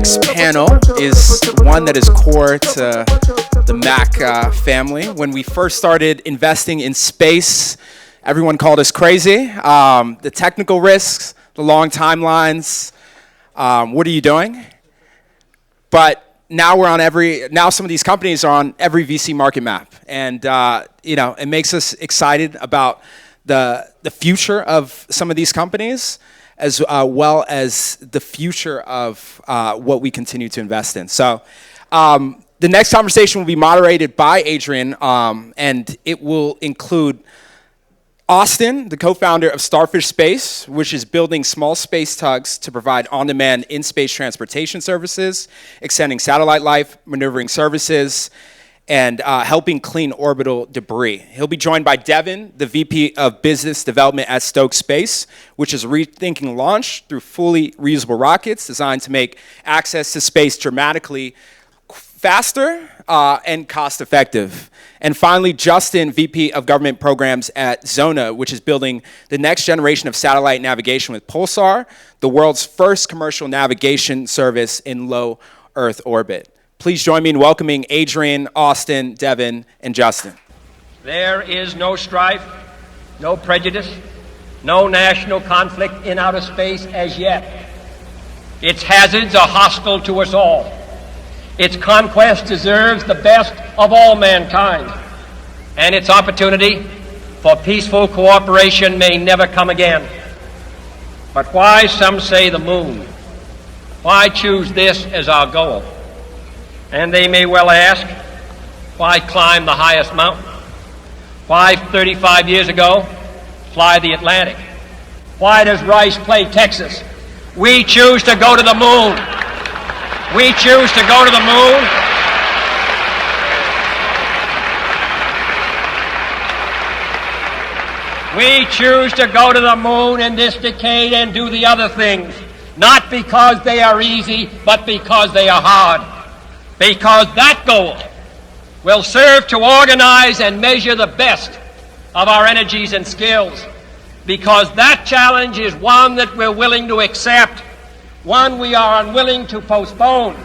next panel is one that is core to the MaC family. When we first started investing in space, everyone called us crazy. The technical risks, the long timelines, what are you doing? But now now some of these companies are on every VC market map. And it makes us excited about the future of some of these companies, as well as the future of what we continue to invest in. So the next conversation will be moderated by Adrian, and it will include Austin, the co-founder of Starfish Space, which is building small space tugs to provide on-demand in-space transportation services, extending satellite life, maneuvering services, and helping clean orbital debris. He'll be joined by Devin, the VP of Business Development at Stoke Space, which is rethinking launch through fully reusable rockets designed to make access to space dramatically faster and cost-effective. And finally, Justin, VP of Government Programs at Xona, which is building the next generation of satellite navigation with Pulsar, the world's first commercial navigation service in low Earth orbit. Please join me in welcoming Adrian, Austin, Devin, and Justin. There is no strife, no prejudice, no national conflict in outer space as yet. Its hazards are hostile to us all. Its conquest deserves the best of all mankind, and its opportunity for peaceful cooperation may never come again. But why, some say, the moon? Why choose this as our goal? And they may well ask, why climb the highest mountain? Why, 35 years ago, fly the Atlantic? Why does Rice play Texas? We choose to go to the moon. We choose to go to the moon. We choose to go to the moon in this decade and do the other things, not because they are easy, but because they are hard. Because that goal will serve to organize and measure the best of our energies and skills. Because that challenge is one that we're willing to accept, one we are unwilling to postpone,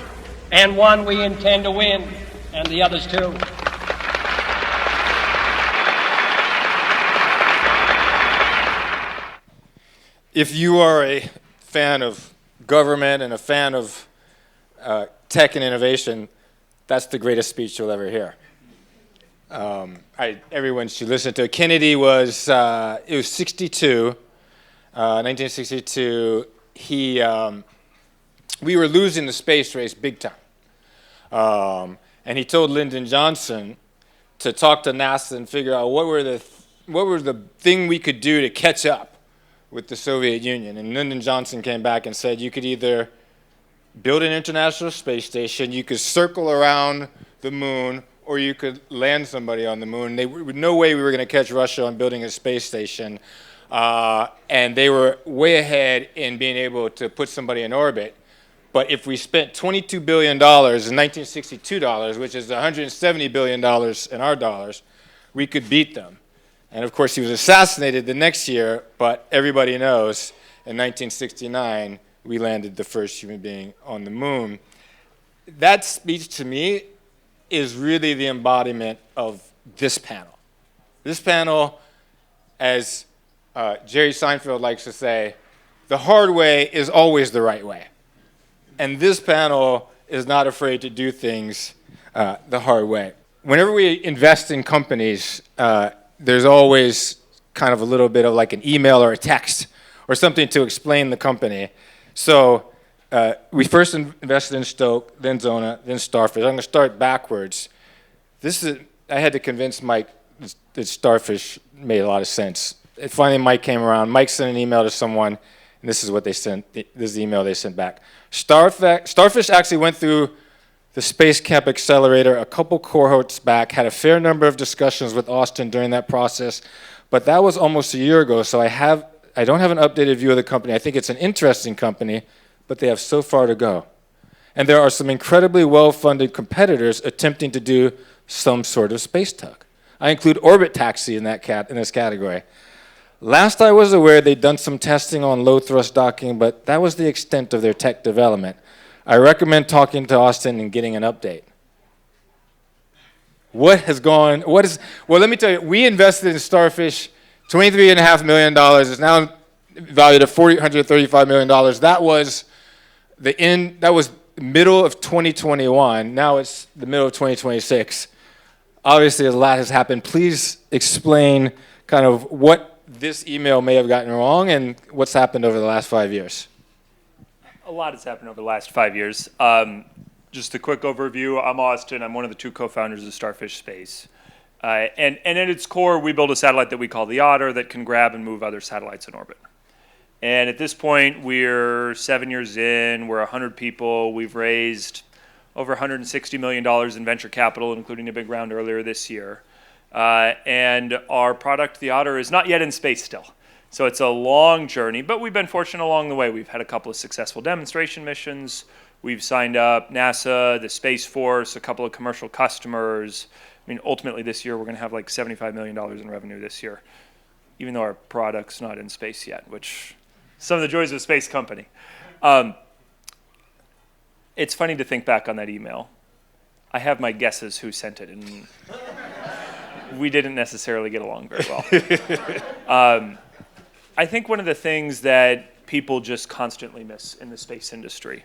and one we intend to win, and the others too. If you are a fan of government and a fan of tech and innovation, that's the greatest speech you'll ever hear. Everyone should listen to it. Kennedy was, it was 1962. We were losing the space race big time. And he told Lyndon Johnson to talk to NASA and figure out what were the thing we could do to catch up with the Soviet Union. And Lyndon Johnson came back and said you could either build an international space station, you could circle around the moon, or you could land somebody on the moon. There was no way we were going to catch Russia on building a space station. And they were way ahead in being able to put somebody in orbit. But if we spent $22 billion in 1962 dollars, which is $170 billion in our dollars, we could beat them. And of course, he was assassinated the next year, but everybody knows in 1969, we landed the first human being on the moon. That speech to me is really the embodiment of this panel. This panel, as Jerry Seinfeld likes to say, the hard way is always the right way. And this panel is not afraid to do things the hard way. Whenever we invest in companies, there's always kind of a little bit of like an email or a text or something to explain the company. So we first invested in Stoke, then Xona, then Starfish. I'm going to start backwards. I had to convince Mike that Starfish made a lot of sense. And finally, Mike came around. Mike sent an email to someone, and this is what they sent. This is the email they sent back. Starfish actually went through the Space Camp Accelerator a couple cohorts back, had a fair number of discussions with Austin during that process, but that was almost a year ago, so I don't have an updated view of the company. I think it's an interesting company, but they have so far to go. And there are some incredibly well-funded competitors attempting to do some sort of space tug. I include Orbit Taxi in this category. Last I was aware, they'd done some testing on low-thrust docking, but that was the extent of their tech development. I recommend talking to Austin and getting an update. What has gone, well, let me tell you, we invested in Starfish $23.5 million. It's now valued at $435 million. That was middle of 2021. Now it's the middle of 2026. Obviously, a lot has happened. Please explain kind of what this email may have gotten wrong and what's happened over the last 5 years. A lot has happened over the last 5 years. Just a quick overview. I'm Austin. I'm one of the two co-founders of Starfish Space. And at its core, we build a satellite that we call the Otter that can grab and move other satellites in orbit. And at this point, we're 7 years in. We're 100 people. We've raised over $160 million in venture capital, including a big round earlier this year. And our product, the Otter, is not yet in space still. So it's a long journey, but we've been fortunate along the way. We've had a couple of successful demonstration missions. We've signed up NASA, the Space Force, a couple of commercial customers. I mean, ultimately this year, we're going to have like $75 million in revenue this year, even though our product's not in space yet, which some of the joys of a space company. It's funny to think back on that email. I have my guesses who sent it, and we didn't necessarily get along very well. I think one of the things that people just constantly miss in the space industry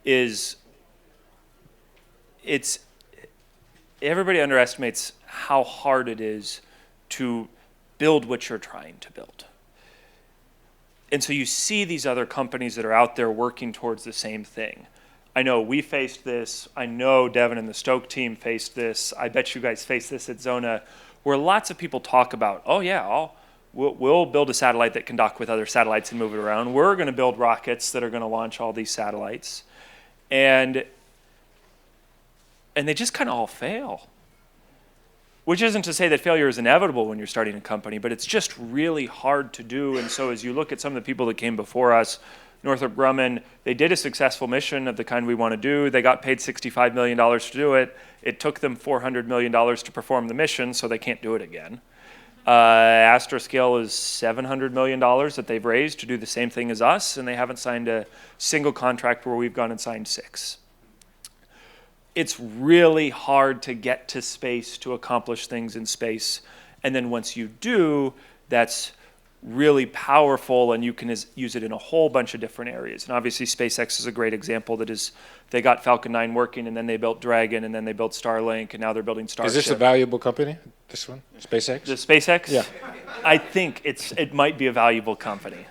is everybody underestimates how hard it is to build what you're trying to build. And so you see these other companies that are out there working towards the same thing. I know we faced this. I know Devin and the Stoke team faced this. I bet you guys face this at Xona, where lots of people talk about, oh yeah, we'll build a satellite that can dock with other satellites and move it around. We're going to build rockets that are going to launch all these satellites. And they just kind of all fail. Which isn't to say that failure is inevitable when you're starting a company, but it's just really hard to do. And so as you look at some of the people that came before us, Northrop Grumman, they did a successful mission of the kind we want to do. They got paid $65 million to do it. It took them $400 million to perform the mission, so they can't do it again. Astroscale is $700 million that they've raised to do the same thing as us, and they haven't signed a single contract where we've gone and signed 6. It's really hard to get to space, to accomplish things in space. And then once you do, that's really powerful, and you can use it in a whole bunch of different areas. And obviously SpaceX is a great example. They got Falcon 9 working, and then they built Dragon, and then they built Starlink, and now they're building Starship. Is this a valuable company, this one, SpaceX? The SpaceX? Yeah. I think it might be a valuable company.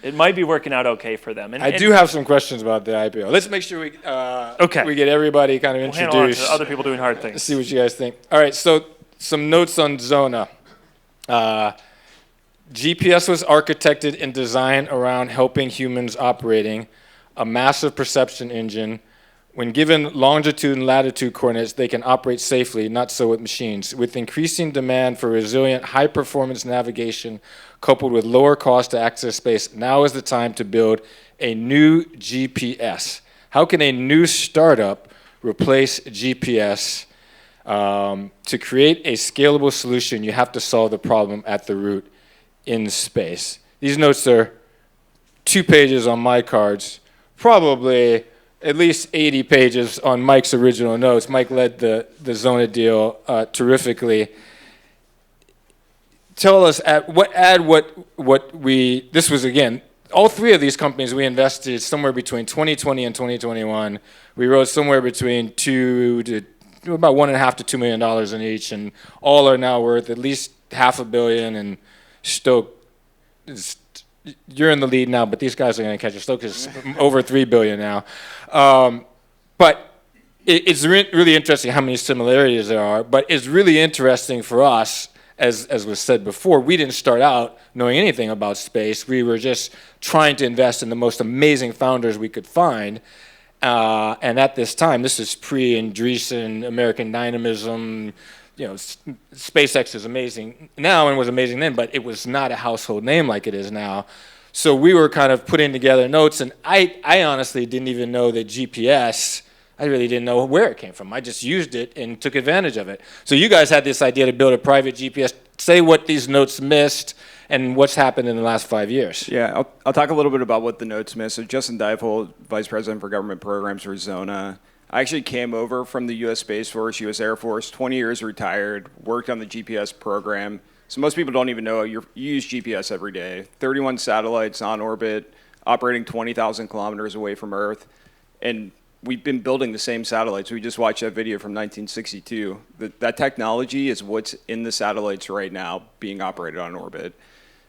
It might be working out okay for them. I do have some questions about the IPO. Let's make sure we get everybody kind of introduced. Handle on to other people doing hard things. Let's see what you guys think. All right, so some notes on Xona. GPS was architected and designed around helping humans operating a massive perception engine. When given longitude and latitude coordinates, they can operate safely, not so with machines. With increasing demand for resilient, high-performance navigation coupled with lower cost to access space, now is the time to build a new GPS. How can a new startup replace GPS? To create a scalable solution, you have to solve the problem at the root in space. These notes are 2 pages on my cards, probably at least 80 pages on Mike's original notes. Mike led the Xona deal terrifically. Tell us, this was again, all 3 of these companies we invested somewhere between 2020 and 2021. We rose somewhere between about $1.5 to $2 million in each, and all are now worth at least $500 million, and Stoke, you're in the lead now, but these guys are going to catch you. Stoke is over $3 billion now. But it's really interesting how many similarities there are, but it's really interesting for us, as was said before, we didn't start out knowing anything about space. We were just trying to invest in the most amazing founders we could find. And at this time, this is pre-Andreessen, American Dynamism. You know, SpaceX is amazing now and was amazing then, but it was not a household name like it is now. So we were kind of putting together notes, and I honestly didn't even know that GPS, I really didn't know where it came from. I just used it and took advantage of it. So you guys had this idea to build a private GPS. Say what these notes missed, and what's happened in the last 5 years. Yeah, I'll talk a little bit about what the notes miss. So Justin Diepold, Vice President for Government Programs for Xona. I actually came over from the U.S. Space Force, U.S. Air Force, 20 years retired, worked on the GPS program. So most people don't even know you use GPS every day. 31 satellites on orbit, operating 20,000 kilometers away from Earth. And we've been building the same satellites. We just watched that video from 1962. That technology is what's in the satellites right now being operated on orbit.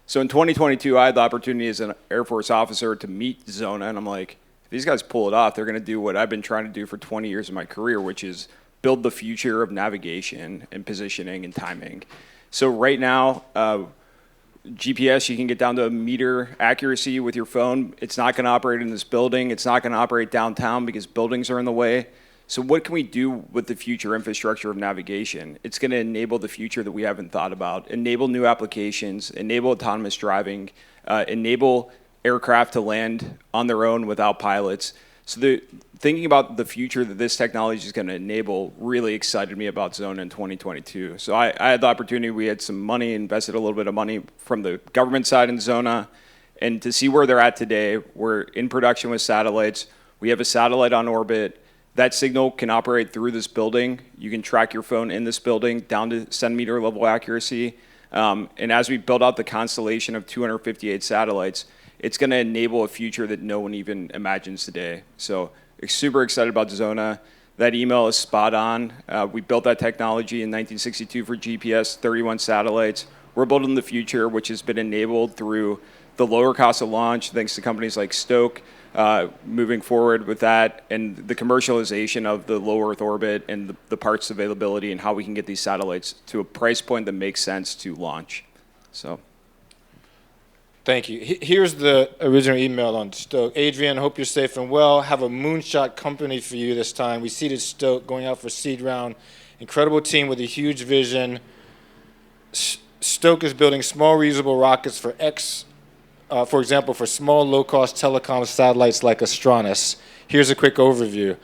So in 2022, I had the opportunity as an Air Force officer to meet Xona, and I'm like, if these guys pull it off, they're going to do what I've been trying to do for 20 years of my career, which is build the future of navigation and positioning and timing. So right now, GPS, you can get down to a meter accuracy with your phone. It's not going to operate in this building. It's not going to operate downtown because buildings are in the way. So what can we do with the future infrastructure of navigation? It's going to enable the future that we haven't thought about, enable new applications, enable autonomous driving, enable aircraft to land on their own without pilots. So thinking about the future that this technology is going to enable really excited me about Xona in 2022. So I had the opportunity, we had some money, invested a little bit of money from the government side in Xona, and to see where they're at today, we're in production with satellites. We have a satellite on orbit. That signal can operate through this building. You can track your phone in this building down to centimeter level accuracy. And as we build out the constellation of 258 satellites, it's going to enable a future that no one even imagines today. So super excited about Xona. That email is spot on. We built that technology in 1962 for GPS, 31 satellites. We're building the future, which has been enabled through the lower cost of launch, thanks to companies like Stoke, moving forward with that, and the commercialization of the low Earth orbit and the parts availability and how we can get these satellites to a price point that makes sense to launch. So. Thank you. Here's the original email on Stoke. Adrian, hope you're safe and well. Have a moonshot company for you this time. We seeded Stoke, going out for seed round. Incredible team with a huge vision. Stoke is building small reusable rockets for example, for small low-cost telecom satellites like Astronis. Here's a quick overview.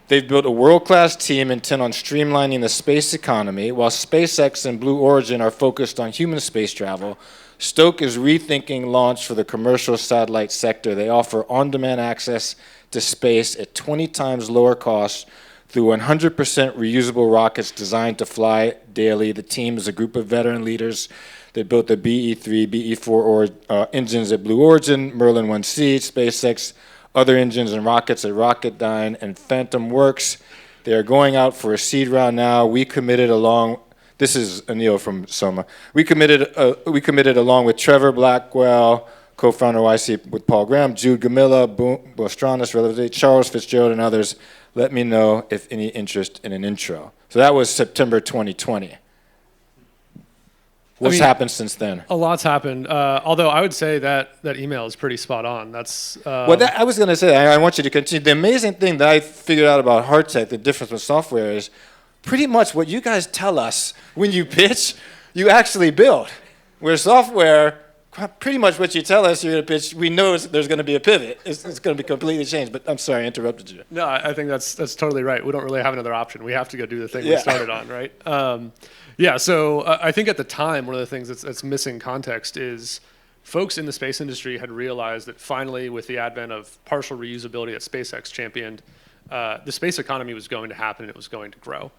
They've built a world-class team intent on streamlining the space economy, while SpaceX and Blue Origin are focused on human space travel. Stoke is rethinking launch for the commercial satellite sector. They offer on-demand access to space at 20 times lower cost through 100% reusable rockets designed to fly daily. The team is a group of veteran leaders that built the BE-3, BE-4 engines at Blue Origin, Merlin 1C, SpaceX, other engines and rockets at Rocketdyne and Phantom Works. They are going out for a seed round now. We committed along. This is Anil from Soma. We committed along with Trevor Blackwell, co-founder of YC with Paul Graham, Jude Gamilla, Bostranis, Relevate, Charles Fitzgerald, and others. Let me know if any interest in an intro. So that was September 2020. What's happened since then? A lot's happened. Although I would say that email is pretty spot on. That's I was going to say. I want you to continue. The amazing thing that I figured out about hard tech, the difference with software, is pretty much what you guys tell us when you pitch, you actually build. Where software, pretty much what you tell us you're going to pitch, we know there's going to be a pivot. It's going to be completely changed. But I'm sorry, I interrupted you. No, I think that's totally right. We don't really have another option. We have to go do the thing we started on, right? So I think at the time, one of the things that's missing context is folks in the space industry had realized that finally, with the advent of partial reusability that SpaceX championed, the space economy was going to happen and it was going to grow.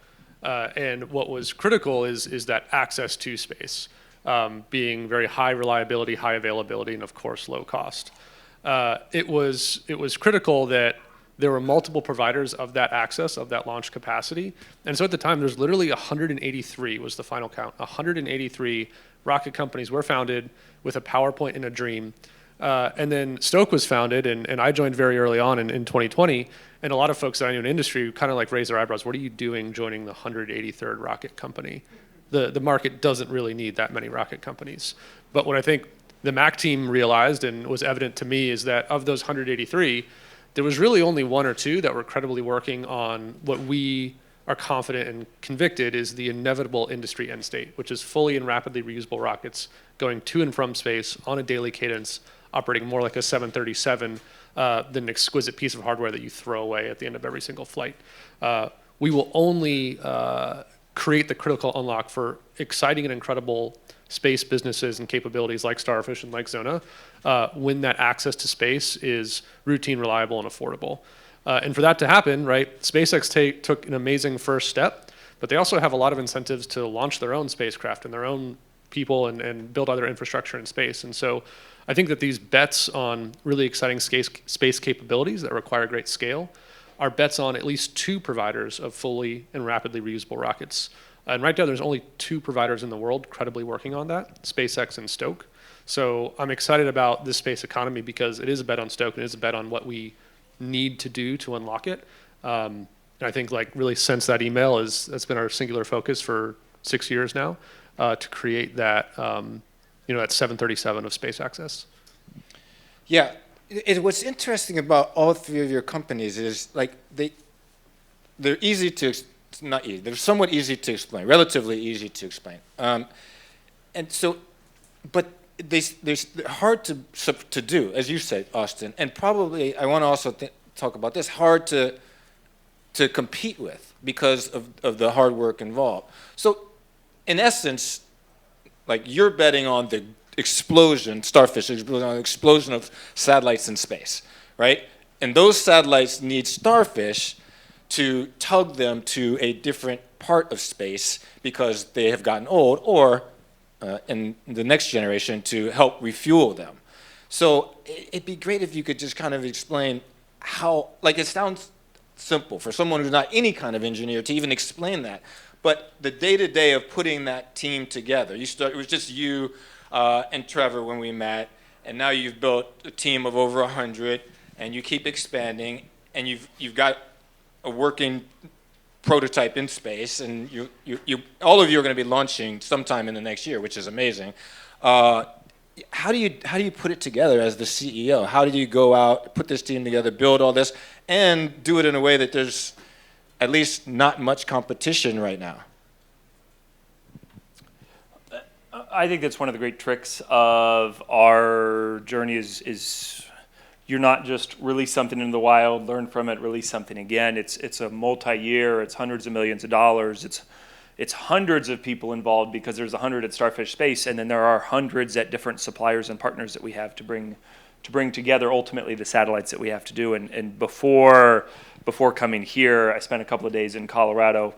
And what was critical is that access to space, being very high reliability, high availability, and of course low cost. It was critical that there were multiple providers of that access, of that launch capacity. And so at the time, there's literally 183 was the final count. 183 rocket companies were founded with a PowerPoint and a dream. And then Stoke was founded, and I joined very early on in 2020. And a lot of folks that I knew in the industry kind of like raised their eyebrows. What are you doing joining the 183rd rocket company? The market doesn't really need that many rocket companies. But what I think the MaC team realized and was evident to me is that of those 183, there was really only one or two that were credibly working on what we are confident and convicted is the inevitable industry end state, which is fully and rapidly reusable rockets going to and from space on a daily cadence, operating more like a 737 than an exquisite piece of hardware that you throw away at the end of every single flight. We will only create the critical unlock for exciting and incredible space businesses and capabilities like Starfish and like Xona, when that access to space is routine, reliable, and affordable. And for that to happen, right, SpaceX took an amazing first step, but they also have a lot of incentives to launch their own spacecraft and their own people and build other infrastructure in space. And so I think that these bets on really exciting space capabilities that require great scale are bets on at least two providers of fully and rapidly reusable rockets. And right now, there's only two providers in the world credibly working on that, SpaceX and Stoke. So I'm excited about this space economy because it is a bet on Stoke and it is a bet on what we need to do to unlock it. And I think like really since that email that's been our singular focus for 6 years now, to create that, that 737 of space access. Yeah, what's interesting about all three of your companies is like they're easy to, not easy, they're somewhat easy to explain, relatively easy to explain. And so, but they're hard to do, as you said, Austin, and probably, I want to also talk about this, hard to compete with because of the hard work involved. So, in essence, like you're betting on the explosion, Starfish, on the explosion of satellites in space, right? And those satellites need Starfish to tug them to a different part of space because they have gotten old, or in the next generation to help refuel them. So it'd be great if you could just kind of explain how, like it sounds simple for someone who's not any kind of engineer to even explain that, but the day-to-day of putting that team together. It was just you and Trevor when we met, and now you've built a team of over 100, and you keep expanding, and you've got a working prototype in space, and all of you are going to be launching sometime in the next year, which is amazing. How do you put it together as the CEO? How do you go out, put this team together, build all this, and do it in a way that there's at least not much competition right now? I think that's one of the great tricks of our journey is you're not just release something into the wild, learn from it, release something again. It's a multi-year, it's hundreds of millions of dollars, it's hundreds of people involved because there's 100 at Starfish Space, and then there are hundreds at different suppliers and partners that we have to bring together ultimately the satellites that we have to do. And before coming here, I spent a couple of days in Colorado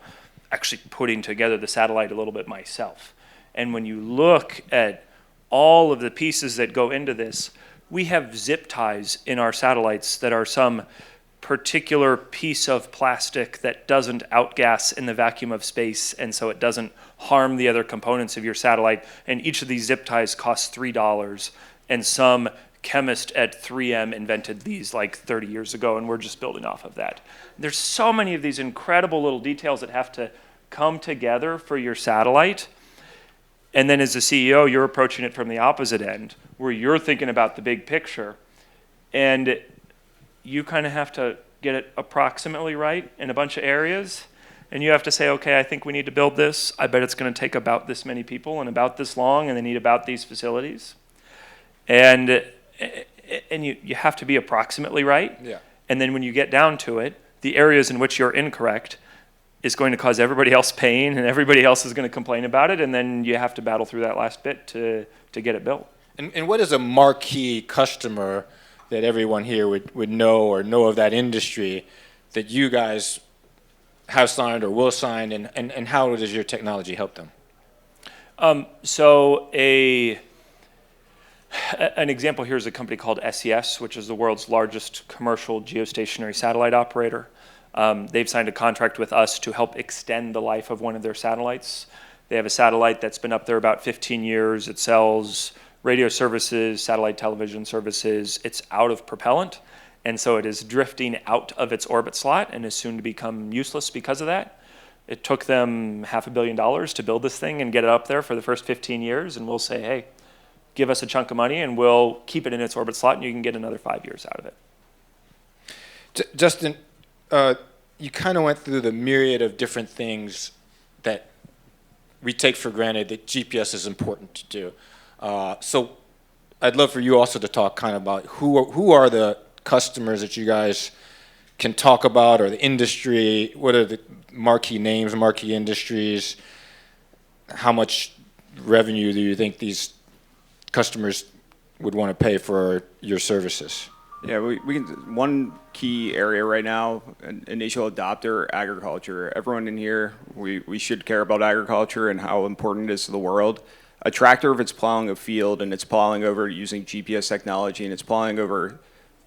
actually putting together the satellite a little bit myself. And when you look at all of the pieces that go into this, we have zip ties in our satellites that are some particular piece of plastic that doesn't outgas in the vacuum of space, and so it doesn't harm the other components of your satellite. And each of these zip ties costs $3, and some chemist at 3M invented these like 30 years ago, and we're just building off of that. There's so many of these incredible little details that have to come together for your satellite. And then as a CEO, you're approaching it from the opposite end, where you're thinking about the big picture, and you kind of have to get it approximately right in a bunch of areas, and you have to say, okay, I think we need to build this. I bet it's going to take about this many people and about this long, and they need about these facilities. And you have to be approximately right. Yeah. And then when you get down to it, the areas in which you're incorrect is going to cause everybody else pain, and everybody else is going to complain about it, and then you have to battle through that last bit to get it built. And what is a marquee customer that everyone here would know or know of that industry that you guys have signed or will sign, and how does your technology help them? So an example here is a company called SES, which is the world's largest commercial geostationary satellite operator. They've signed a contract with us to help extend the life of one of their satellites. They have a satellite that's been up there about 15 years. It sells radio services, satellite television services. It's out of propellant, and so it is drifting out of its orbit slot and is soon to become useless because of that. It took them $500 million to build this thing and get it up there for the first 15 years, and we'll say, hey, give us a chunk of money and we'll keep it in its orbit slot and you can get another 5 years out of it. Justin, you kind of went through the myriad of different things that we take for granted that GPS is important to do. So I'd love for you also to talk kind of about who are the customers that you guys can talk about, or the industry? What are the marquee names, marquee industries? How much revenue do you think these customers would want to pay for your services? Yeah, we can. One key area right now, an initial adopter, agriculture. Everyone in here, we should care about agriculture and how important it is to the world. A tractor, if it's plowing a field and it's plowing over using GPS technology and it's plowing over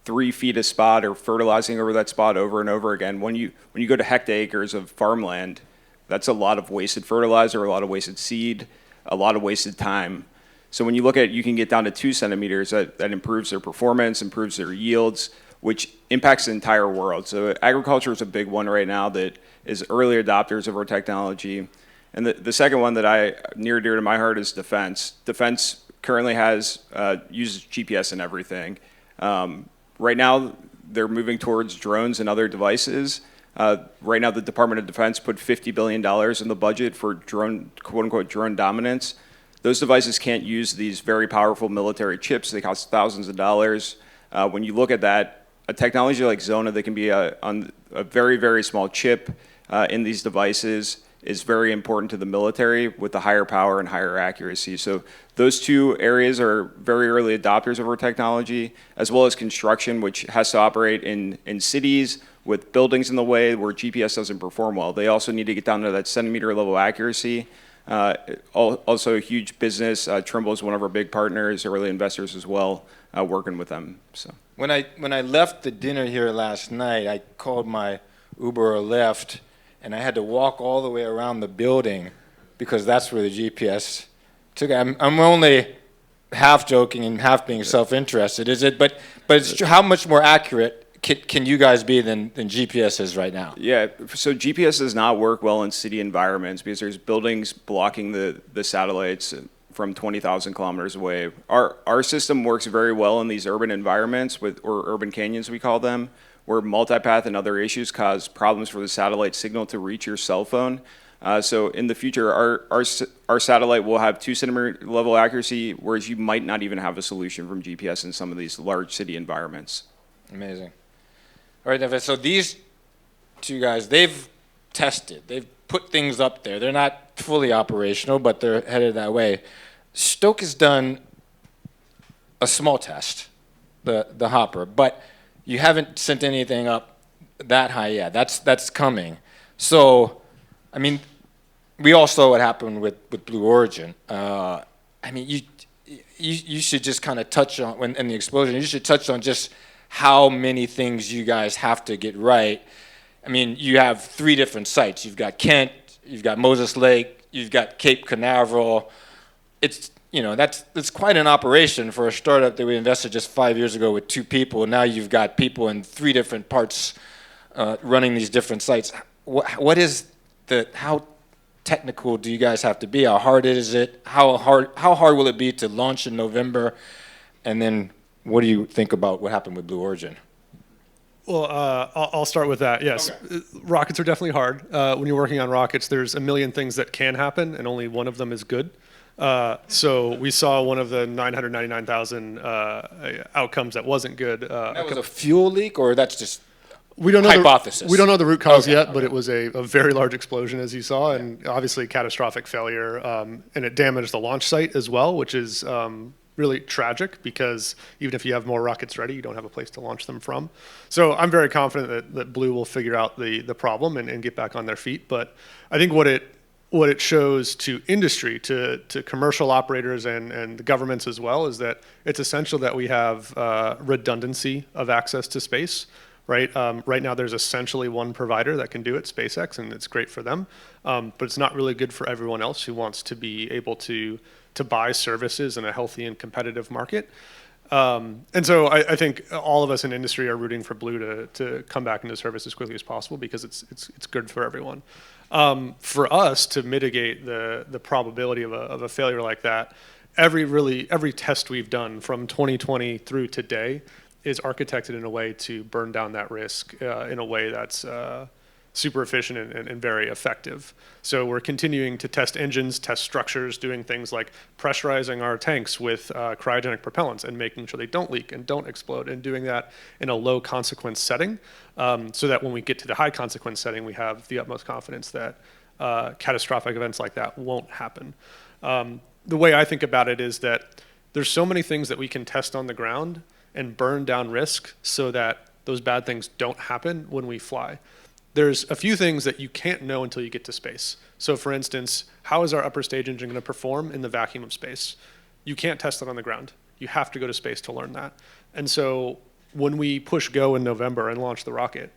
3 feet a spot or fertilizing over that spot over and over again, when you go to hectares of farmland, that's a lot of wasted fertilizer, a lot of wasted seed, a lot of wasted time. So when you look at, you can get down to 2 centimeters, that improves their performance, improves their yields, which impacts the entire world. So agriculture is a big one right now that is early adopters of our technology. And the second one that near and dear to my heart is defense. Defense currently uses GPS in everything. Right now, they're moving towards drones and other devices. Right now, the Department of Defense put $50 billion in the budget for drone, quote unquote, drone dominance. Those devices can't use these very powerful military chips. They cost thousands of dollars. When you look at that, a technology like Xona that can be on a very, very small chip in these devices is very important to the military with the higher power and higher accuracy. So those 2 areas are very early adopters of our technology, as well as construction, which has to operate in cities with buildings in the way where GPS doesn't perform well. They also need to get down to that centimeter level accuracy. Also a huge business. Trimble is one of our big partners, early investors as well, working with them. So when I left the dinner here last night, I called my Uber or Lyft, and I had to walk all the way around the building because that's where the GPS took. I'm only half joking and half being self-interested. Is it? But it's true. How much more accurate can you guys be than GPS is right now? yeah, so GPS does not work well in city environments because there's buildings blocking the satellites from 20,000 kilometers away. Our system works very well in these urban environments or urban canyons we call them, where multipath and other issues cause problems for the satellite signal to reach your cell phone. So in the future, our satellite will have 2 centimeter level accuracy, whereas you might not even have a solution from GPS in some of these large city environments. Amazing. All right, Nevis, so these 2 guys, they've tested. They've put things up there. They're not fully operational, but they're headed that way. Stoke has done a small test, the hopper, but you haven't sent anything up that high yet. That's coming. So, I mean, we all saw what happened with Blue Origin. I mean, you should just kind of touch on, in the explosion, you should touch on just how many things you guys have to get right. I mean, you have 3 different sites. You've got Kent, you've got Moses Lake, you've got Cape Canaveral. It's, that's quite an operation for a startup that we invested just 5 years ago with 2 people. Now you've got people in 3 different parts running these different sites. How technical do you guys have to be? How hard is it? How hard will it be to launch in November? And then what do you think about what happened with Blue Origin? Well, I'll start with that. Yes, okay. Rockets are definitely hard. When you're working on rockets, there's a million things that can happen, and only one of them is good. So we saw one of the 999,000 outcomes that wasn't good. That was a fuel leak, or that's just we don't know hypothesis? We don't know the root cause yet, but it was a very large explosion, as you saw, and obviously catastrophic failure. And it damaged the launch site as well, which is really tragic because even if you have more rockets ready, you don't have a place to launch them from. So I'm very confident that Blue will figure out the problem and get back on their feet. But I think what it shows to industry, to commercial operators and the governments as well, is that it's essential that we have redundancy of access to space, right? Right now there's essentially one provider that can do it, SpaceX, and it's great for them. But it's not really good for everyone else who wants to be able to buy services in a healthy and competitive market. And so I think all of us in industry are rooting for Blue to come back into service as quickly as possible because it's good for everyone. For us to mitigate the probability of a failure like that, every test we've done from 2020 through today is architected in a way to burn down that risk in a way that's super efficient and very effective. So we're continuing to test engines, test structures, doing things like pressurizing our tanks with cryogenic propellants and making sure they don't leak and don't explode, and doing that in a low consequence setting, so that when we get to the high consequence setting, we have the utmost confidence that catastrophic events like that won't happen. The way I think about it is that there's so many things that we can test on the ground and burn down risk so that those bad things don't happen when we fly. There's a few things that you can't know until you get to space. So for instance, how is our upper stage engine going to perform in the vacuum of space? You can't test it on the ground. You have to go to space to learn that. And so when we push go in November and launch the rocket,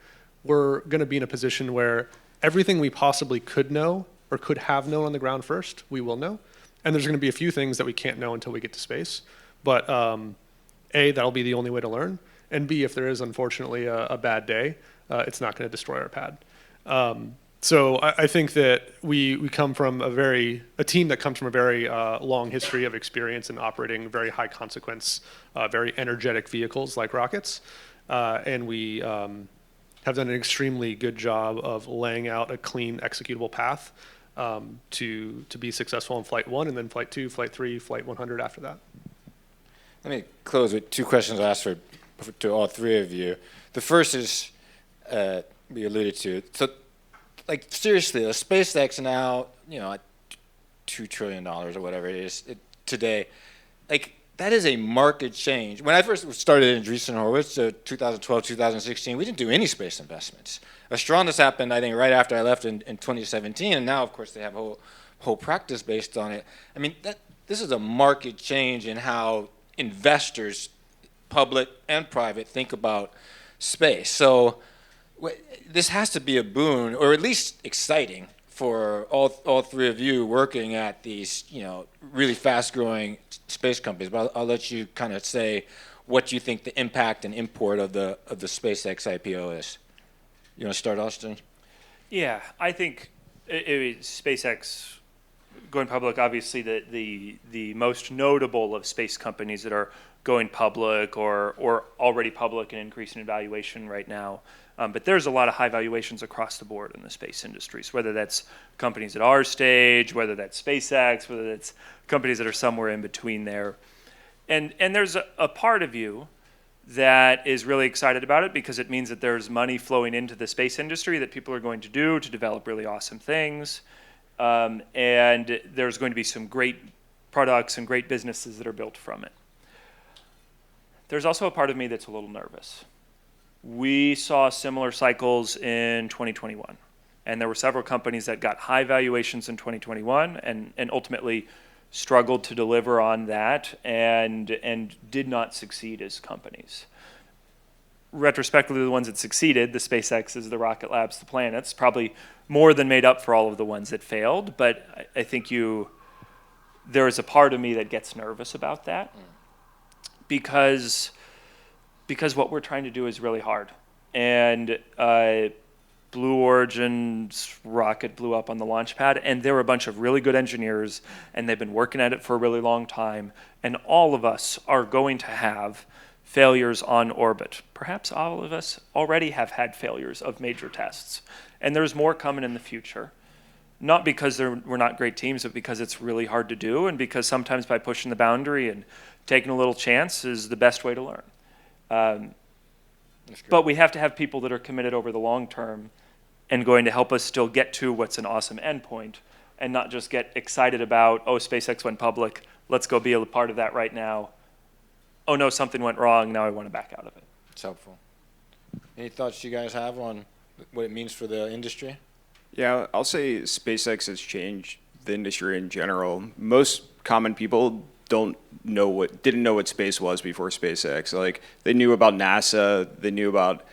we're going to be in a position where everything we possibly could know or could have known on the ground first, we will know. And there's going to be a few things that we can't know until we get to space. But A, that'll be the only way to learn. And B, if there is unfortunately a bad day, it's not going to destroy our pad. So I think that we come from a team that comes from a very long history of experience in operating very high consequence, very energetic vehicles like rockets. And we have done an extremely good job of laying out a clean executable path to be successful in Flight 1, and then Flight 2, Flight 3, Flight 100 after that. Let me close with two questions I'll ask to all three of you. The first is, we alluded to, so like seriously, the SpaceX now, at $2 trillion or whatever it is today, like that is a market change. When I first started in Andreessen Horowitz, 2012, 2016, we didn't do any space investments. Astronaut happened, I think, right after I left in 2017, and now, of course, they have a whole practice based on it. I mean, this is a market change in how investors, public and private, think about space. So this has to be a boon, or at least exciting, for all three of you working at these, really fast-growing space companies. But I'll let you kind of say what you think the impact and import of the SpaceX IPO is. You want to start, Austin? Yeah, I think SpaceX going public, obviously the most notable of space companies that are going public or already public and increasing in valuation right now. But there's a lot of high valuations across the board in the space industries, whether that's companies at our stage, whether that's SpaceX, whether that's companies that are somewhere in between there. And there's a part of you that is really excited about it because it means that there's money flowing into the space industry that people are going to do to develop really awesome things. And there's going to be some great products and great businesses that are built from it. There's also a part of me that's a little nervous. We saw similar cycles in 2021, and there were several companies that got high valuations in 2021 and ultimately struggled to deliver on that and did not succeed as companies. Retrospectively, the ones that succeeded, the SpaceX's, the Rocket Labs, the Planets, probably more than made up for all of the ones that failed, but I think there is a part of me that gets nervous about that because what we're trying to do is really hard. And Blue Origin's rocket blew up on the launch pad, and there were a bunch of really good engineers, and they've been working at it for a really long time, and all of us are going to have failures on orbit. Perhaps all of us already have had failures of major tests, and there's more coming in the future. Not because we're not great teams, but because it's really hard to do, and because sometimes by pushing the boundary and taking a little chance is the best way to learn. But we have to have people that are committed over the long term and going to help us still get to what's an awesome endpoint and not just get excited about, oh, SpaceX went public, let's go be a part of that right now. Oh no, something went wrong, now I want to back out of it. It's helpful. Any thoughts you guys have on what it means for the industry? Yeah, I'll say SpaceX has changed the industry in general. Most common people didn't know what space was before SpaceX. Like, they knew about NASA, they knew about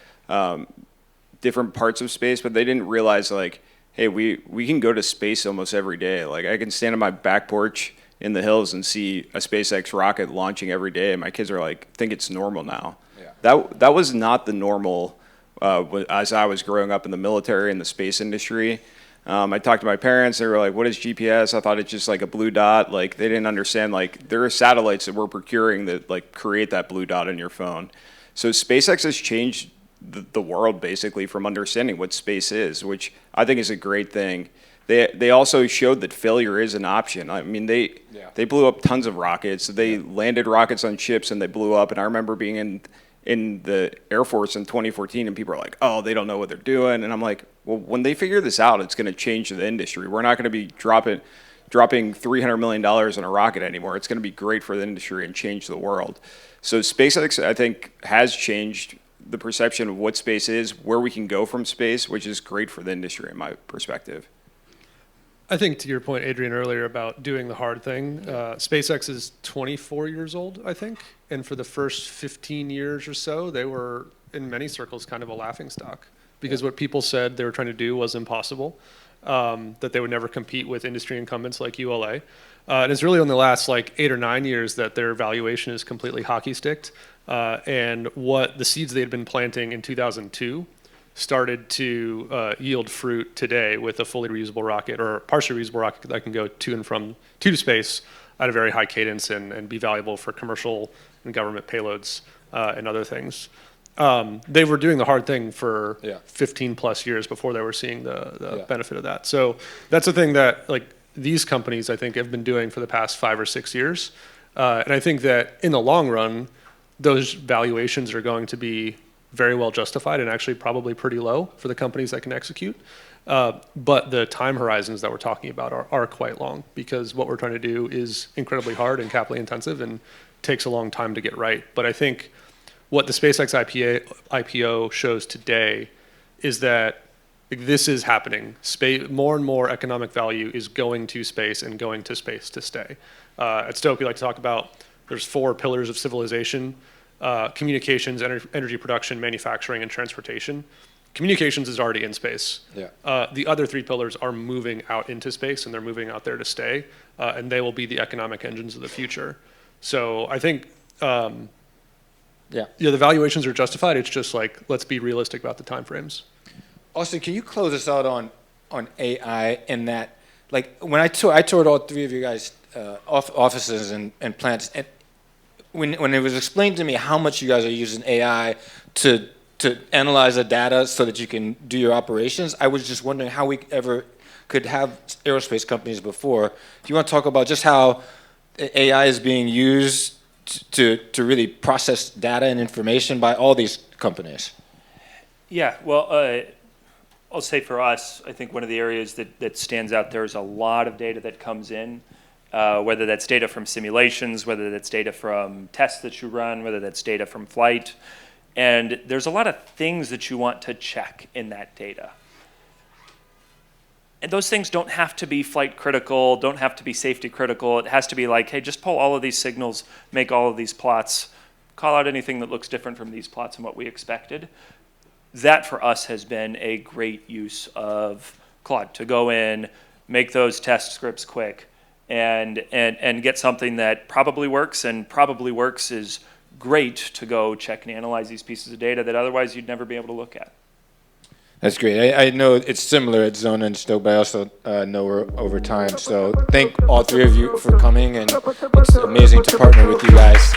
different parts of space, but they didn't realize, like, hey, we can go to space almost every day. Like, I can stand on my back porch in the hills and see a SpaceX rocket launching every day, and my kids are like, think it's normal now. Yeah. That was not the normal as I was growing up in the military and the space industry. I talked to my parents, they were like, what is GPS? I thought it's just like a blue dot. Like, they didn't understand, like, there are satellites that we're procuring that, like, create that blue dot in your phone. So SpaceX has changed the world basically from understanding what space is, which I think is a great thing. They also showed that failure is an option. I mean, they blew up tons of rockets. They landed rockets on ships and they blew up. And I remember being in the Air Force in 2014 and people are like, oh, they don't know what they're doing. And I'm like, well, when they figure this out, it's going to change the industry. We're not going to be dropping $300 million in a rocket anymore. It's going to be great for the industry and change the world. So SpaceX, I think, has changed the perception of what space is, where we can go from space, which is great for the industry in my perspective. I think to your point, Adrian, earlier about doing the hard thing, SpaceX is 24 years old, I think. And for the first 15 years or so, they were, in many circles, kind of a laughingstock. Because what people said they were trying to do was impossible, that they would never compete with industry incumbents like ULA. And it's really in the last 8 or 9 years that their valuation is completely hockey sticked. And what the seeds they had been planting in 2002 started to yield fruit today with a fully reusable rocket or partially reusable rocket that can go to space at a very high cadence and be valuable for commercial and government payloads and other things. They were doing the hard thing for 15 plus years before they were seeing the benefit of that. So that's the thing that these companies I think have been doing for the past 5 or 6 years. And I think that in the long run, those valuations are going to be very well justified and actually probably pretty low for the companies that can execute. But the time horizons that we're talking about are quite long because what we're trying to do is incredibly hard and capitally intensive and takes a long time to get right. But I think what the SpaceX IPO shows today is that this is happening. More and more economic value is going to space and going to space to stay. At Stoke, we like to talk about there's 4 pillars of civilization: communications, energy production, manufacturing, and transportation. Communications is already in space. The other 3 pillars are moving out into space, and they're moving out there to stay, and they will be the economic engines of the future. So I think the valuations are justified. It's just let's be realistic about the timeframes. Austin, can you close us out on AI and that, when I toured all 3 of you guys' offices and plants, and when it was explained to me how much you guys are using AI to analyze the data so that you can do your operations, I was just wondering how we ever could have aerospace companies before. Do you want to talk about just how AI is being used to really process data and information by all these companies? Yeah, well, I'll say for us, I think one of the areas that stands out there is a lot of data that comes in, whether that's data from simulations, whether that's data from tests that you run, whether that's data from flight. And there's a lot of things that you want to check in that data. And those things don't have to be flight critical, don't have to be safety critical. It has to be hey, just pull all of these signals, make all of these plots, call out anything that looks different from these plots and what we expected. That for us has been a great use of Claude to go in, make those test scripts quick, and get something that probably works, and probably works is great to go check and analyze these pieces of data that otherwise you'd never be able to look at. That's great. I know it's similar at Xona and Stoke, but I also know we're over time. So thank all 3 of you for coming, and it's amazing to partner with you guys.